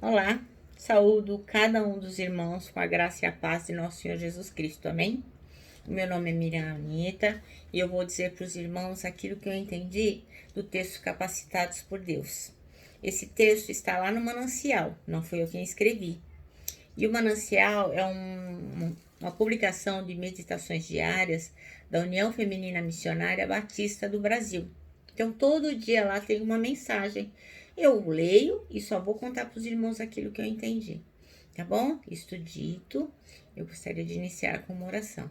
Olá, saúdo cada um dos irmãos com a graça e a paz de nosso Senhor Jesus Cristo, amém? Meu nome é Miriam Anitta e eu vou dizer para os irmãos aquilo que eu entendi do texto Capacitados por Deus. Esse texto está lá no Manancial, não foi eu quem escrevi. E o Manancial é uma publicação de meditações diárias da União Feminina Missionária Batista do Brasil. Então, todo dia lá tem uma mensagem. Eu leio e só vou contar para os irmãos aquilo que eu entendi. Tá bom? Isto dito, eu gostaria de iniciar com uma oração.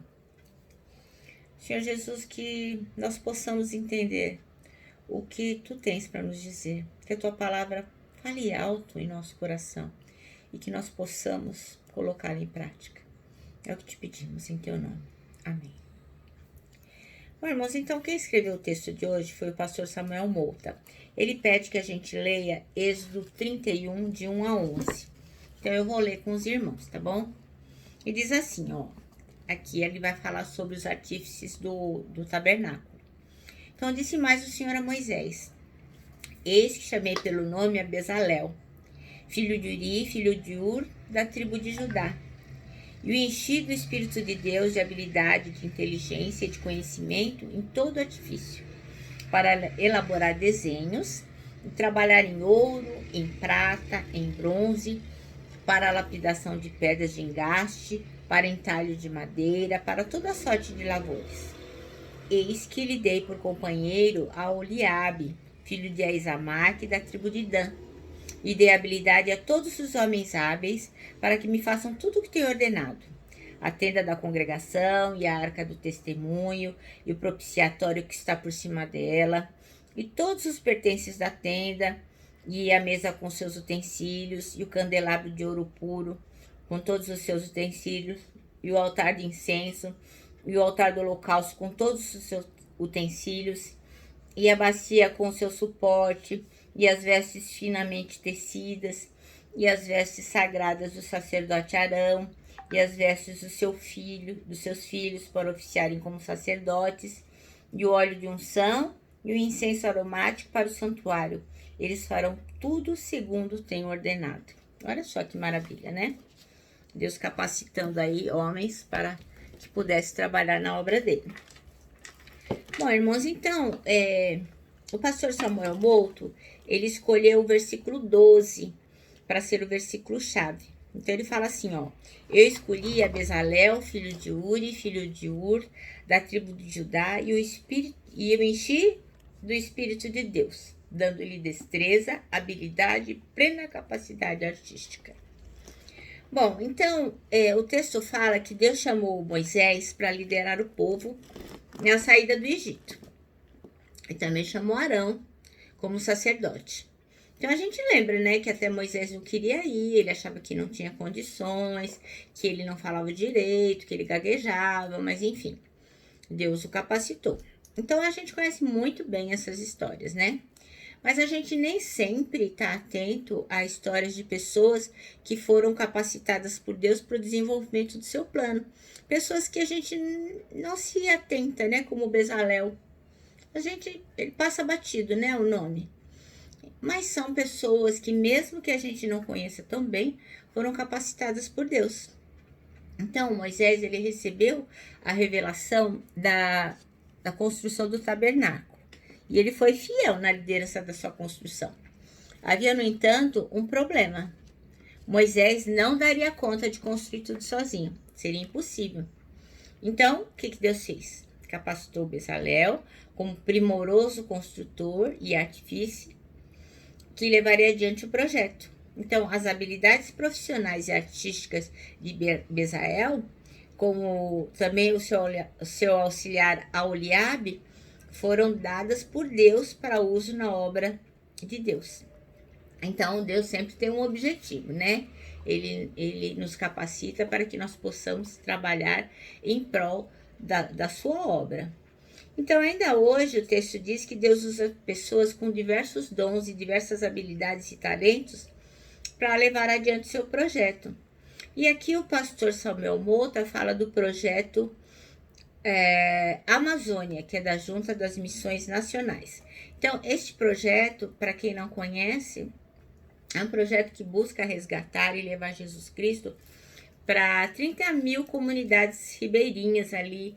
Senhor Jesus, que nós possamos entender o que Tu tens para nos dizer. Que a Tua palavra fale alto em nosso coração e que nós possamos colocar em prática. É o que te pedimos em Teu nome. Amém. Bom, irmãos, então quem escreveu o texto de hoje foi o pastor Samuel Mouta. Ele pede que a gente leia Êxodo 31, de 1 a 11. Então eu vou ler com os irmãos, tá bom? E diz assim, ó. Aqui ele vai falar sobre os artífices do tabernáculo. Então disse mais o Senhor a Moisés: Eis que chamei pelo nome a Bezalel, filho de Uri, filho de Ur, da tribo de Judá. E o enchi do Espírito de Deus de habilidade, de inteligência e de conhecimento em todo artifício, para elaborar desenhos e trabalhar em ouro, em prata, em bronze, para a lapidação de pedras de engaste, para entalho de madeira, para toda sorte de lavores. Eis que lhe dei por companheiro a Oliabe, filho de Aizamaque, da tribo de Dan, e dei habilidade a todos os homens hábeis para que me façam tudo o que tenho ordenado: a tenda da congregação e a arca do testemunho e o propiciatório que está por cima dela e todos os pertences da tenda e a mesa com seus utensílios e o candelabro de ouro puro com todos os seus utensílios e o altar de incenso e o altar do holocausto com todos os seus utensílios e a bacia com o seu suporte e as vestes finamente tecidas, e as vestes sagradas do sacerdote Arão, e as vestes dos seus filhos, para oficiarem como sacerdotes, e o óleo de unção, e o incenso aromático para o santuário. Eles farão tudo segundo tem ordenado. Olha só que maravilha, né? Deus capacitando aí homens para que pudesse trabalhar na obra dele. Bom, irmãos, então, o pastor Samuel Mouto, ele escolheu o versículo 12 para ser o versículo-chave. Então, ele fala assim, ó: Eu escolhi a Bezalel, filho de Uri, filho de Ur, da tribo de Judá, e eu enchi do Espírito de Deus, dando-lhe destreza, habilidade e plena capacidade artística. Bom, então, o texto fala que Deus chamou Moisés para liderar o povo na saída do Egito. E também chamou Arão como sacerdote. Então a gente lembra, né, que até Moisés não queria ir, ele achava que não tinha condições, que ele não falava direito, que ele gaguejava, mas enfim, Deus o capacitou. Então a gente conhece muito bem essas histórias, né? Mas a gente nem sempre está atento a histórias de pessoas que foram capacitadas por Deus para o desenvolvimento do seu plano. Pessoas que a gente não se atenta, né? Como Bezalel. Ele passa batido, né? O nome. Mas são pessoas que, mesmo que a gente não conheça tão bem, foram capacitadas por Deus. Então, Moisés, ele recebeu a revelação da construção do tabernáculo. E ele foi fiel na liderança da sua construção. Havia, no entanto, um problema. Moisés não daria conta de construir tudo sozinho. Seria impossível. Então, o que Deus fez? Capacitou Bezalel como primoroso construtor e artífice que levaria adiante o projeto. Então, as habilidades profissionais e artísticas de Bezalel, como também o seu auxiliar Aholiabe, foram dadas por Deus para uso na obra de Deus. Então, Deus sempre tem um objetivo, né? Ele nos capacita para que nós possamos trabalhar em prol da sua obra. Então, ainda hoje, o texto diz que Deus usa pessoas com diversos dons e diversas habilidades e talentos para levar adiante seu projeto. E aqui o pastor Samuel Mouta fala do projeto Amazônia, que é da Junta das Missões Nacionais. Então, este projeto, para quem não conhece, É um projeto que busca resgatar e levar Jesus Cristo para 30 mil comunidades ribeirinhas ali,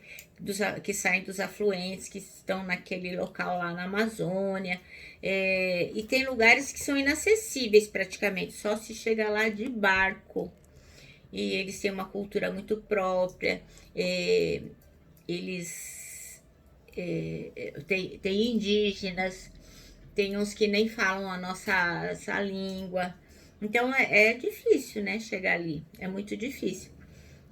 que saem dos afluentes, que estão naquele local lá na Amazônia. E tem lugares que são inacessíveis praticamente, só se chega lá de barco. E eles têm uma cultura muito própria, eles têm indígenas, tem uns que nem falam a nossa língua. Então é difícil, né, chegar ali, é muito difícil.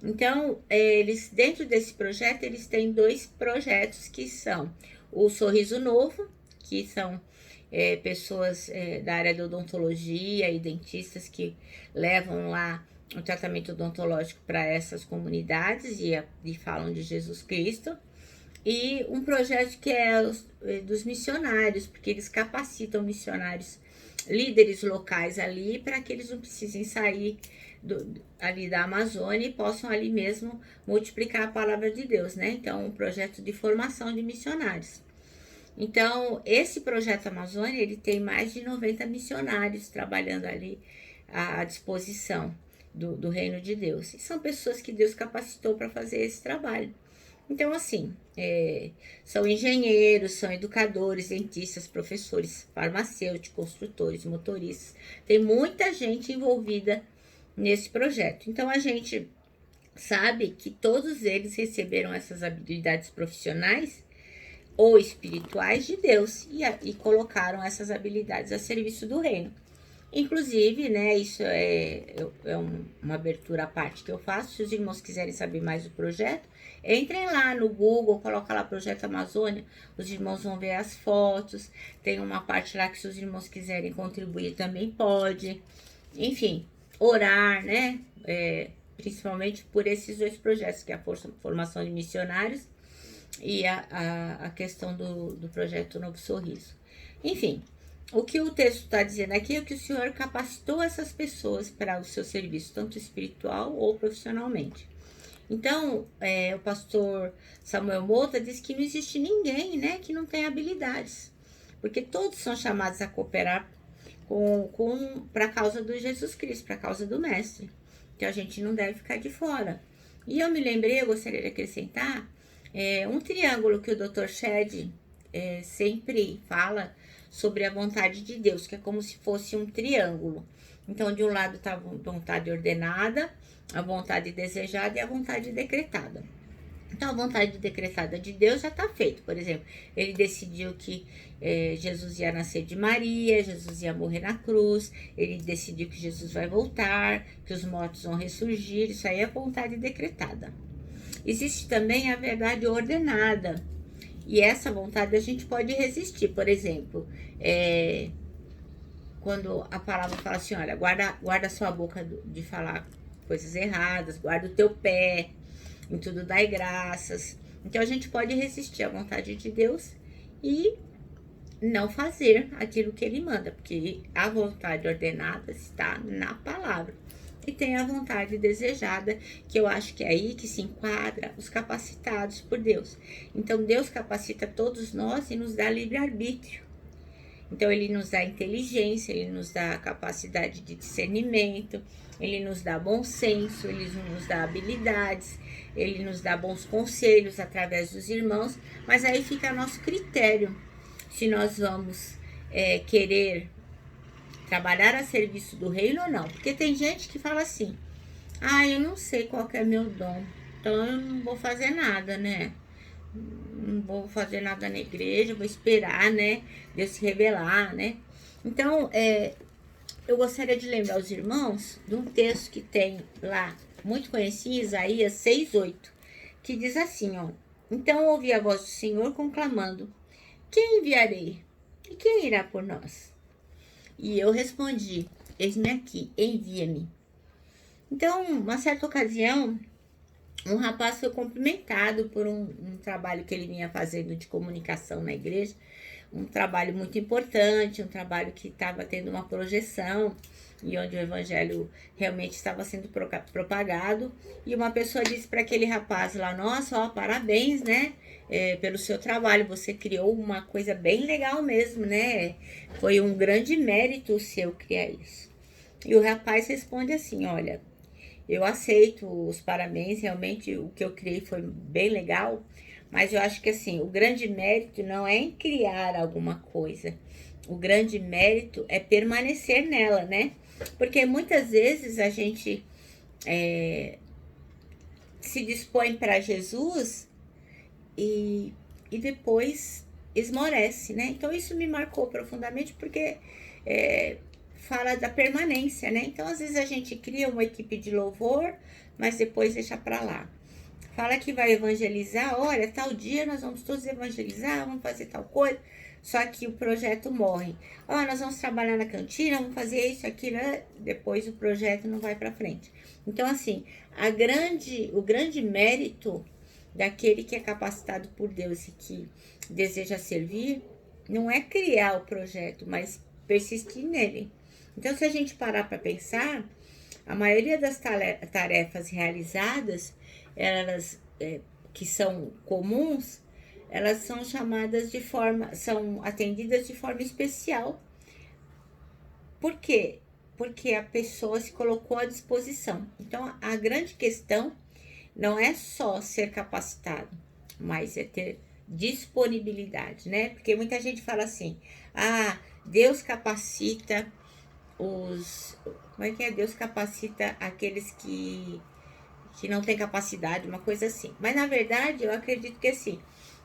Então, eles, dentro desse projeto, eles têm 2 projetos que são o Sorriso Novo, que são pessoas da área da odontologia e dentistas que levam lá o tratamento odontológico para essas comunidades e falam de Jesus Cristo. E um projeto que é dos missionários, porque eles capacitam missionários, líderes locais ali, para que eles não precisem sair ali da Amazônia e possam ali mesmo multiplicar a palavra de Deus, né? Então, um projeto de formação de missionários. Então, esse projeto Amazônia, ele tem mais de 90 missionários trabalhando ali à disposição do reino de Deus. E são pessoas que Deus capacitou para fazer esse trabalho. Então, assim, são engenheiros, são educadores, dentistas, professores, farmacêuticos, construtores, motoristas. Tem muita gente envolvida nesse projeto. Então, a gente sabe que todos eles receberam essas habilidades profissionais ou espirituais de Deus e colocaram essas habilidades a serviço do reino. Inclusive, né, isso uma abertura à parte que eu faço. Se os irmãos quiserem saber mais do projeto, entrem lá no Google, coloca lá Projeto Amazônia, os irmãos vão ver as fotos. Tem uma parte lá que se os irmãos quiserem contribuir também pode. Enfim, orar, né, principalmente por esses 2 projetos, que é a formação de missionários e a questão do projeto Novo Sorriso. Enfim, o que o texto está dizendo aqui é que o Senhor capacitou essas pessoas para o seu serviço, tanto espiritual ou profissionalmente. Então, o pastor Samuel Mota diz que não existe ninguém, né, que não tem habilidades, porque todos são chamados a cooperar para a causa do Jesus Cristo, para a causa do Mestre, que a gente não deve ficar de fora. E eu gostaria de acrescentar um triângulo que o Dr. Shedd sempre fala sobre a vontade de Deus, que é como se fosse um triângulo. Então, de um lado está a vontade ordenada, a vontade desejada e a vontade decretada. Então, a vontade decretada de Deus já está feita. Por exemplo, ele decidiu que Jesus ia nascer de Maria, Jesus ia morrer na cruz, ele decidiu que Jesus vai voltar, que os mortos vão ressurgir. Isso aí é a vontade decretada. Existe também a verdade ordenada. E essa vontade a gente pode resistir. Por exemplo, quando a palavra fala assim, olha, guarda sua boca de falar coisas erradas, guarda o teu pé, em tudo dai graças. Então a gente pode resistir à vontade de Deus e não fazer aquilo que ele manda, porque a vontade ordenada está na palavra. E tem a vontade desejada, que eu acho que é aí que se enquadra os capacitados por Deus. Então Deus capacita todos nós e nos dá livre-arbítrio. Então ele nos dá inteligência, ele nos dá capacidade de discernimento, ele nos dá bom senso, ele nos dá habilidades, ele nos dá bons conselhos através dos irmãos, mas aí fica a nosso critério, se nós vamos querer trabalhar a serviço do reino ou não. Porque tem gente que fala assim, eu não sei qual que é meu dom, então eu não vou fazer nada, né? Não vou fazer nada na igreja, vou esperar, né, Deus se revelar, né? Então, eu gostaria de lembrar os irmãos de um texto que tem lá, muito conhecido, Isaías 6:8, que diz assim, ó: então ouvi a voz do Senhor conclamando, quem enviarei? E quem irá por nós? E eu respondi, eis-me aqui, envia-me. Então, uma certa ocasião, um rapaz foi cumprimentado por um trabalho que ele vinha fazendo de comunicação na igreja, um trabalho muito importante, um trabalho que estava tendo uma projeção e onde o evangelho realmente estava sendo propagado. E uma pessoa disse para aquele rapaz lá, nossa, parabéns, né, pelo seu trabalho, você criou uma coisa bem legal mesmo, né, foi um grande mérito o seu criar isso. E o rapaz responde assim: olha, eu aceito os parabéns, realmente o que eu criei foi bem legal, mas eu acho que assim, o grande mérito não é em criar alguma coisa. O grande mérito é permanecer nela, né? Porque muitas vezes a gente se dispõe para Jesus e, e depois esmorece, né? Então isso me marcou profundamente porque é, fala da permanência, né? Então às vezes a gente cria uma equipe de louvor, mas depois deixa para lá. Fala que vai evangelizar, olha, tal dia nós vamos todos evangelizar, vamos fazer tal coisa, só que o projeto morre. Ó, nós vamos trabalhar na cantina, vamos fazer isso, aquilo, depois o projeto não vai para frente. Então, assim, o grande mérito daquele que é capacitado por Deus e que deseja servir, não é criar o projeto, mas persistir nele. Então, se a gente parar para pensar, a maioria das tarefas realizadas, elas que são comuns, elas são chamadas de forma, são atendidas de forma especial. Por quê? Porque a pessoa se colocou à disposição. Então, a grande questão não é só ser capacitado, mas é ter disponibilidade, né? Porque muita gente fala assim: ah, Deus capacita os. Como é que é? Deus capacita aqueles que não têm capacidade, uma coisa assim. Mas na verdade, eu acredito que assim,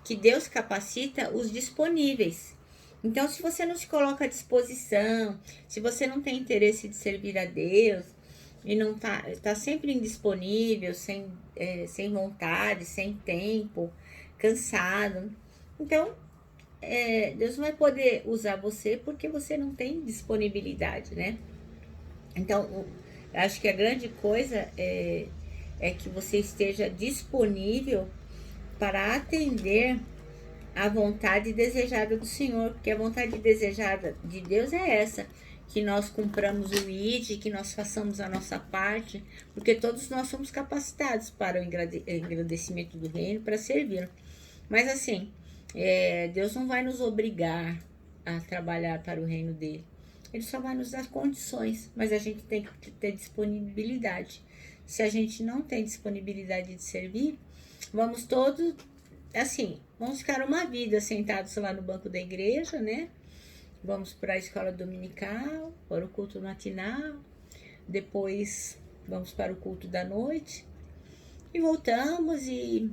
que Deus capacita os disponíveis. Então, se você não se coloca à disposição, se você não tem interesse de servir a Deus, e não tá sempre indisponível, sem vontade, sem tempo, cansado. Então, Deus não vai poder usar você porque você não tem disponibilidade, né? Então, acho que a grande coisa é que você esteja disponível para atender a vontade desejada do Senhor, porque a vontade desejada de Deus é essa, que nós cumpramos o ID, que nós façamos a nossa parte, porque todos nós somos capacitados para o engrandecimento do reino, para servir. Mas assim, Deus não vai nos obrigar a trabalhar para o reino dele. Ele só vai nos dar condições, mas a gente tem que ter disponibilidade. Se a gente não tem disponibilidade de servir, vamos todos, assim, vamos ficar uma vida sentados lá no banco da igreja, né? Vamos para a escola dominical, para o culto matinal, depois vamos para o culto da noite e voltamos e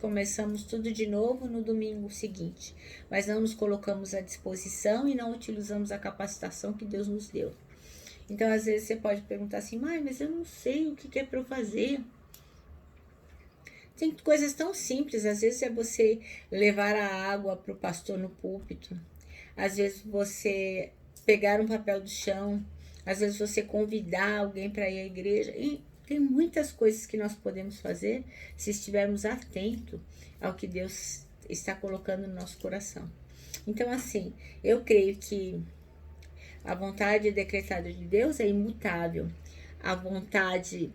começamos tudo de novo no domingo seguinte, mas não nos colocamos à disposição e não utilizamos a capacitação que Deus nos deu. Então, às vezes você pode perguntar assim: mãe, mas eu não sei o que é para eu fazer. Tem coisas tão simples, às vezes é você levar a água para o pastor no púlpito, às vezes você pegar um papel do chão, às vezes você convidar alguém para ir à igreja. E tem muitas coisas que nós podemos fazer se estivermos atentos ao que Deus está colocando no nosso coração. Então, assim, eu creio que a vontade decretada de Deus é imutável. A vontade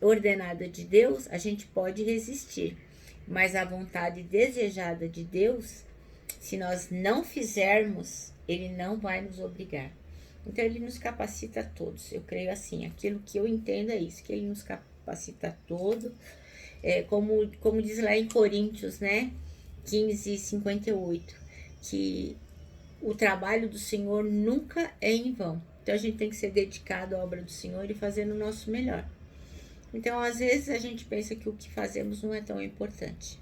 ordenada de Deus, a gente pode resistir. Mas a vontade desejada de Deus, se nós não fizermos, ele não vai nos obrigar. Então, ele nos capacita a todos. Eu creio assim, aquilo que eu entendo é isso, que ele nos capacita a todos. Como diz lá em Coríntios, né, 15:58, que o trabalho do Senhor nunca é em vão. Então, a gente tem que ser dedicado à obra do Senhor e fazer o nosso melhor. Então, às vezes, a gente pensa que o que fazemos não é tão importante.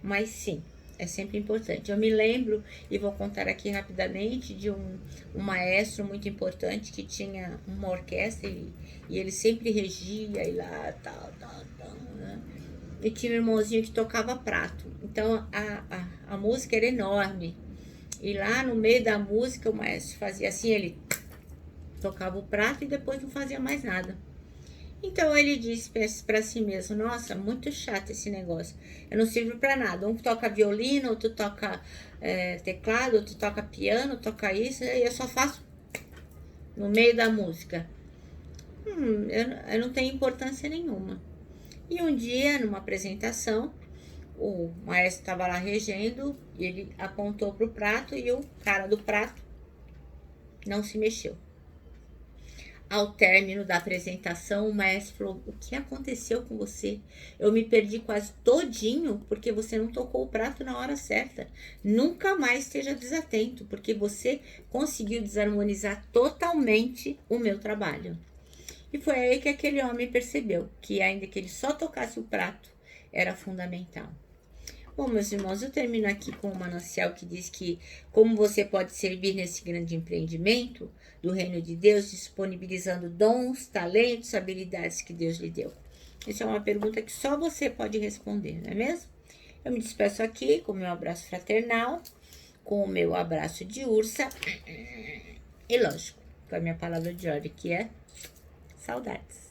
Mas sim, é sempre importante. Eu me lembro, e vou contar aqui rapidamente, de um maestro muito importante que tinha uma orquestra e ele sempre regia e lá, tal, né? E tinha um irmãozinho que tocava prato. Então, a música era enorme. E lá no meio da música, o maestro fazia assim, ele tocava o prato e depois não fazia mais nada. Então ele disse para si mesmo: nossa, muito chato esse negócio, eu não sirvo para nada. Um toca violino, outro toca teclado, outro toca piano, toca isso, e eu só faço no meio da música. Eu não tenho importância nenhuma. E um dia, numa apresentação, o maestro estava lá regendo e ele apontou para o prato e o cara do prato não se mexeu. Ao término da apresentação, o maestro falou: o que aconteceu com você? Eu me perdi quase todinho porque você não tocou o prato na hora certa. Nunca mais esteja desatento, porque você conseguiu desarmonizar totalmente o meu trabalho. E foi aí que aquele homem percebeu que, ainda que ele só tocasse o prato, era fundamental. Bom, meus irmãos, eu termino aqui com o manancial que diz que como você pode servir nesse grande empreendimento do reino de Deus, disponibilizando dons, talentos, habilidades que Deus lhe deu. Essa é uma pergunta que só você pode responder, não é mesmo? Eu me despeço aqui com o meu abraço fraternal, com o meu abraço de ursa e, lógico, com a minha palavra de ordem, que é saudades.